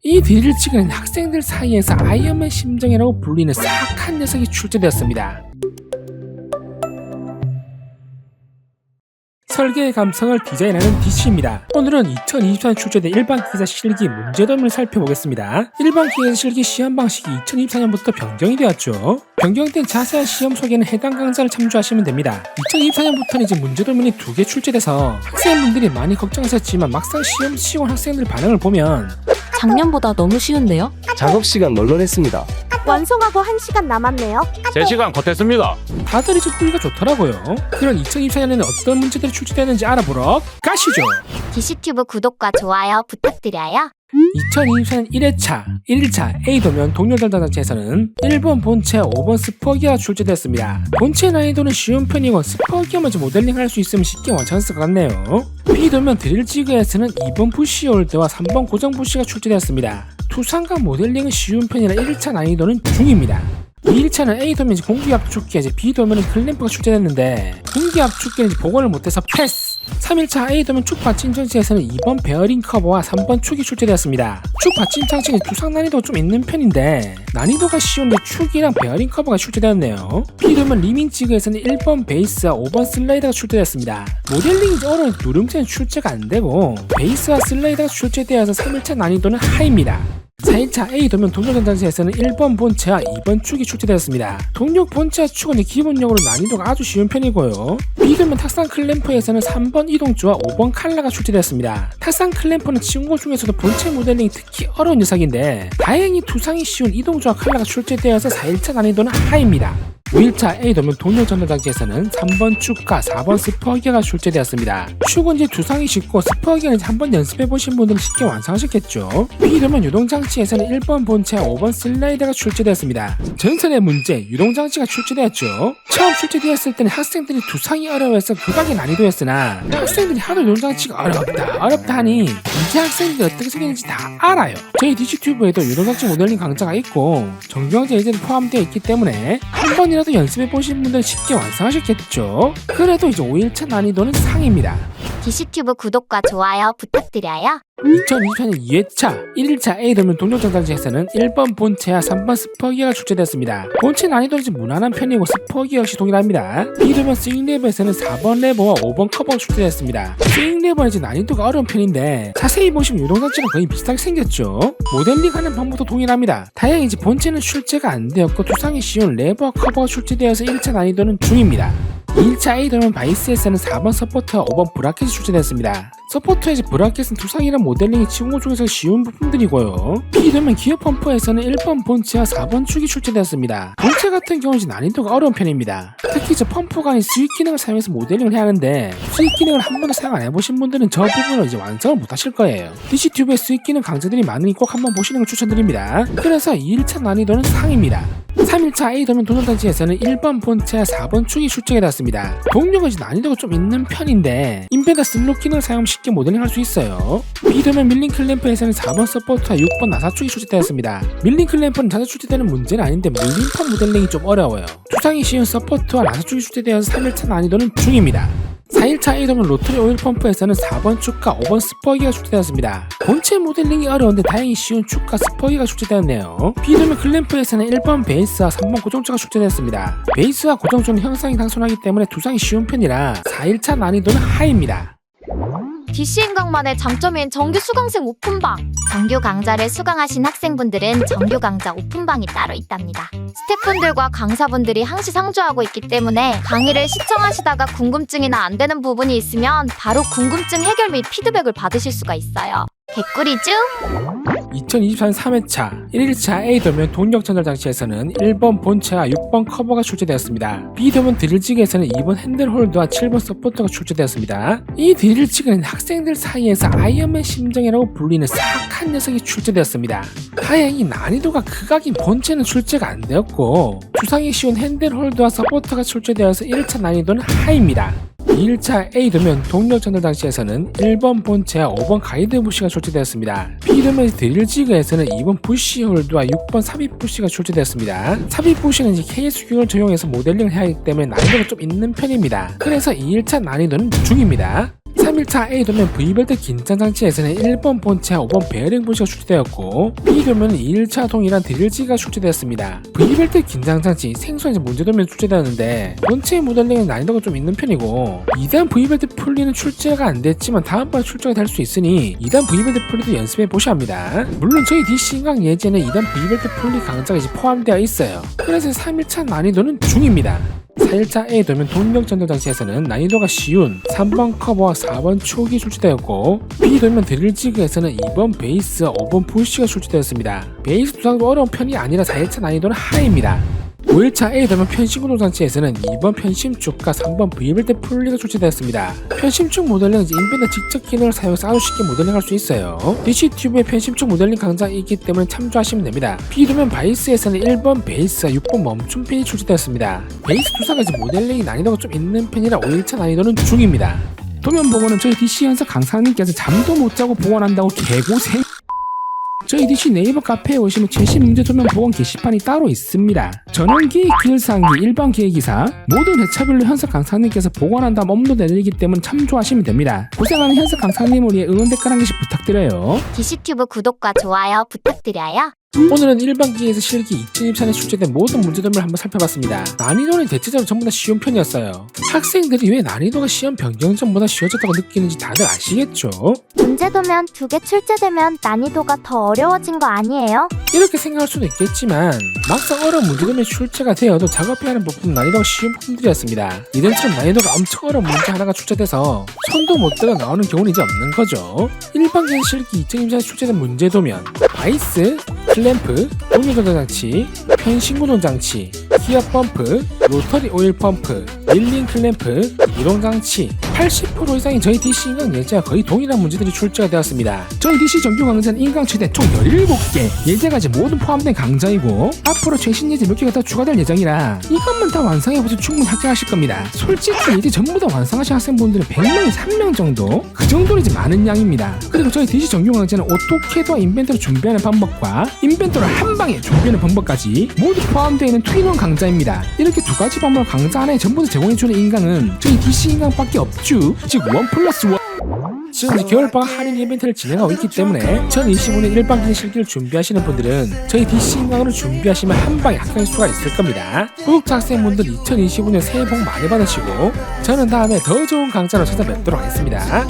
이 뒤를 찍은 학생들 사이에서 아이언맨 심정이라고 불리는 사악한 녀석이 출제되었습니다. 설계의 감성을 디자인하는 DC입니다. 오늘은 2024년 출제된 일반 기사 실기 문제도면을 살펴보겠습니다. 일반 기사 실기 시험 방식이 2024년부터 변경이 되었죠. 변경된 자세한 시험 소개는 해당 강좌를 참조하시면 됩니다. 2024년부터는 이제 문제도면이 2개 출제돼서 학생분들이 많이 걱정하셨지만 막상 시험 치고 온 학생들 반응을 보면 작년보다 너무 쉬운데요? 작업시간 널널했습니다. 완성하고 1시간 남았네요. 3시간 컷했습니다. 다들 이제 풀기가 좋더라고요. 그럼 2024년에는 어떤 문제들이 출제되는지 알아보러 가시죠. DC튜브 구독과 좋아요 부탁드려요. 2024년 1차 A도면 동료전자장치에서는 1번 본체, 5번 스퍼기어가 출제됐습니다. 본체 난이도는 쉬운 편이고 스퍼기어만 모델링 할 수 있으면 쉽게 완성할 것 같네요. B도면 드릴지그에서는 2번 부시홀드와 3번 고정 부시가 출제되었습니다. 투상과 모델링은 쉬운 편이라 1차 난이도는 중입니다. 2일차는 A도면 공기압축기, B도면은 클램프가 출제됐는데 공기압축기는 복원을 못해서 패스. 3일차 A도면 축받침 장치에서는 2번 베어링 커버와 3번 축이 출제되었습니다. 축받침 장치는 투상 난이도가 좀 있는 편인데 난이도가 쉬운데 축이랑 베어링 커버가 출제되었네요. B도면 리밍지그에서는 1번 베이스와 5번 슬라이더가 출제되었습니다. 모델링이 어려운 누름체는 출제가 안되고 베이스와 슬라이더가 출제되어서 3일차 난이도는 하입니다. 4일차 A도면 동력전장치에서는 1번 본체와 2번 축이 출제되었습니다. 동력 본체와 축은 기본적으로 난이도가 아주 쉬운 편이고요. B도면 탁상 클램프에서는 3번 이동주와 5번 칼라가 출제되었습니다. 탁상 클램프는 친구 중에서도 본체 모델링이 특히 어려운 녀석인데 다행히 투상이 쉬운 이동주와 칼라가 출제되어서 4일차 난이도는 하입니다. 5일차 A도면 동력전자장치에서는 3번 축과 4번 스퍼기어가 출제되었습니다. 축은 이제 두상이 쉽고 스퍼기어는 한번 연습해보신 분들은 쉽게 완성하셨겠죠. B도면 유동장치에서는 1번 본체와 5번 슬라이더가 출제되었습니다. 전설의 문제 유동장치가 출제되었죠. 처음 출제되었을 때는 학생들이 두상이 어려워서 극악의 난이도였으나 학생들이 하도 유동장치가 어렵다 하니 이제 학생들이 어떻게 생겼는지 다 알아요. 저희 DC튜브에도 유동장치 모델링 강좌가 있고 정규강좌 예제도 포함되어 있기 때문에 한 번이라도 연습해보신 분들은 쉽게 완성하셨겠죠. 그래도 이제 5일차 난이도는 상입니다. DC튜브 구독과 좋아요 부탁드려요. 2024년 2회차 1일차 A도면 동력전장치에서는 1번 본체와 3번 스퍼기어가 출제됐습니다. 본체 난이도는 좀 무난한 편이고 스퍼기어 역시 동일합니다. B도면 스윙 레버에서는 4번 레버와 5번 커버가 출제됐습니다. 스윙 레버는 이제 난이도가 어려운 편인데 자세히 보시면 유동장치랑 거의 비슷하게 생겼죠. 모델링하는 방법도 동일합니다. 다행히 이제 본체는 출제가 안 되었고 투상이 쉬운 레버와 커버가 출제되어서 1차 난이도는 중입니다. 2일차 A도면 바이스에서는 4번 서포트와 5번 브라켓이 출제됐습니다. 서포트의 브라켓은 투상이란 모델링이 친구 중에서 쉬운 부품들이고요. B도면 기어 펌프에서는 1번 본체와 4번 축이 출제되었습니다. 본체 같은 경우는 난이도가 어려운 편입니다. 특히 저 펌프가 아닌 스윗 기능을 사용해서 모델링을 해야 하는데 스윗 기능을 한 번도 사용 안 해보신 분들은 저 부분을 이제 완성을 못 하실 거예요. DC튜브에 스윗 기능 강좌들이 많으니 꼭 한번 보시는 걸 추천드립니다. 그래서 2일차 난이도는 상입니다. 3일차 A도면 동력장치에서는 1번 본체와 4번 축이 출제가 되었습니다. 동력은 난이도가 좀 있는 편인데 인베더 슬롯 기능을 사용하면 쉽게 모델링 할 수 있어요. B도면 밀링 클램프에서는 4번 서포트와 6번 나사 축이 출제되었습니다. 밀링 클램프는 자주 출제되는 문제는 아닌데 밀림판 모델링이 좀 어려워요. 투상이 쉬운 서포트와 나사 축이 출제되어서 3일차 난이도는 중입니다. 4일차 A도면 로터리 오일 펌프에서는 4번 축과 5번 스퍼기가 출제되었습니다. 본체 모델링이 어려운데 다행히 쉬운 축과 스퍼기가 출제되었네요. B도면 클램프에서는 1번 베이스와 3번 고정조가 출제되었습니다. 베이스와 고정조는 형상이 단순하기 때문에 두상이 쉬운 편이라 4일차 난이도는 하입니다. DC인강만의 장점인 정규 수강생 오픈방. 정규 강좌를 수강하신 학생분들은 정규 강좌 오픈방이 따로 있답니다. 스태프분들과 강사분들이 항시 상주하고 있기 때문에 강의를 시청하시다가 궁금증이나 안 되는 부분이 있으면 바로 궁금증 해결 및 피드백을 받으실 수가 있어요. 개꿀이죠? 2024년 3회차 1일차 A도면 동력전자장치에서는 1번 본체와 6번 커버가 출제되었습니다. B도면 드릴지그에서는 2번 핸들홀드와 7번 서포터가 출제되었습니다. 이 드릴지그는 학생들 사이에서 아이언맨 심정이라고 불리는 사악한 녀석이 출제되었습니다. 다행히 난이도가 극악인 본체는 출제가 안 되었고 주상이 쉬운 핸들홀드와 서포터가 출제되어서 1차 난이도는 하입니다. 2일차 A도면 동력전자장치에서는 1번 본체와 5번 가이드 부시가 출제되었습니다. B도면 드릴지그에서는 2번 부시 홀드와 6번 삽입 부시가 출제되었습니다. 삽입 부시는 KS 규격을 적용해서 모델링을 해야 하기 때문에 난이도가 좀 있는 편입니다. 그래서 2일차 난이도는 중입니다. 3일차 A도면 V벨트 긴장장치에서는 1번 본체와 5번 베어링 본체가 출시되었고 B도면은 2일차 동일한 드릴지가 출시되었습니다. V벨트 긴장장치 생소한지 문제도면 출시되었는데 본체의 모델링은 난이도가 좀 있는 편이고 2단 V벨트 풀리는 출제가 안 됐지만 다음번에 출제가 될 수 있으니 2단 V벨트 풀리도 연습해 보셔야 합니다. 물론 저희 DC인강 예제는 2단 V벨트 풀리 강좌가 이제 포함되어 있어요. 그래서 3일차 난이도는 중입니다. 4일차 A도면 동력전도 장치에서는 난이도가 쉬운 3번 커버와 4번 초기 출시되었고 B도면 드릴지그에서는 2번 베이스, 5번 푸시가 출시되었습니다. 베이스 두상도 어려운 편이 아니라 4일차 난이도는 하이입니다. 5일차 A도면 편심구동 장치에서는 2번 편심축과 3번 V벨트 풀리가 출시되었습니다. 편심축 모델링은 인벤더 직접 기능을 사용해 아주 쉽게 모델링할 수 있어요. DC튜브의 편심축 모델링 강좌가 있기 때문에 참조하시면 됩니다. B도면 바이스에서는 1번 베이스와 6번 멈춤핀이 출시되었습니다. 베이스 두상까지 모델링이 난이도가 좀 있는 편이라 5일차 난이도는 중입니다. 도면 복원은 저희 DC 연석 강사님께서 잠도 못 자고 복원한다고 개고생. 저희 DC 네이버 카페에 오시면 최신 문제 도면 복원 게시판이 따로 있습니다. 전원기획 기술사항기 일반 기획이사 모든 회차별로 현석 강사님께서 복원한 다음 업로드 내리기 때문에 참조하시면 됩니다. 고생하는 현석 강사님을 위해 응원 댓글 한 개씩 부탁드려요. DC튜브 구독과 좋아요 부탁드려요. 오늘은 일반기에서 실기 2024년에 출제된 모든 문제점을 한번 살펴봤습니다. 난이도는 대체적으로 전부 다 쉬운 편이었어요. 학생들이 왜 난이도가 시험 변경 전보다 쉬워졌다고 느끼는지 다들 아시겠죠? 문제도면 2개 출제되면 난이도가 더 어려워진 거 아니에요? 이렇게 생각할 수도 있겠지만 막상 어려운 문제점이 출제가 되어도 작업해야 하는 부분 난이도가 쉬운 부분들이었습니다. 이전처럼 난이도가 엄청 어려운 문제 하나가 출제돼서 손도 못 대고 나오는 경우는 이제 없는 거죠. 일반기에서 실기 2024년에 출제된 문제도면 바이스, 클램프, 동력전자장치, 편신구동장치, 기어 펌프, 로터리 오일 펌프, 밀링 클램프, 이동장치 80% 이상의 저희 DC 인강 예제와 거의 동일한 문제들이 출제가 되었습니다. 저희 DC 정규 강좌는 인강 최대 총 17개 예제가 이제 모두 포함된 강좌이고 앞으로 최신 예제 몇 개가 더 추가될 예정이라 이것만 다 완성해보셔도 충분히 합격하실 겁니다. 솔직히 예제 전부 다 완성하신 학생분들은 100명에 3명 정도? 그 정도는 이제 많은 양입니다. 그리고 저희 DC 정규 강좌는 오토캐드와 인벤토를 준비하는 방법과 인벤토를 한 방에 준비하는 방법까지 모두 포함되어 있는 투인원 강좌입니다. 이렇게 두 가지 방법을 강좌 하나에 전부 다 제공해주는 인강은 저희 DC 인강밖에 없죠. 즉 1+1. 지금 이제 겨울방학 할인 이벤트를 진행하고 있기 때문에 2025년 일반기능 실기를 준비하시는 분들은 저희 DC 인강으로 준비하시면 한 방에 합격할 수가 있을 겁니다. 구독자 학생분들 2025년 새해 복 많이 받으시고 저는 다음에 더 좋은 강좌로 찾아뵙도록 하겠습니다.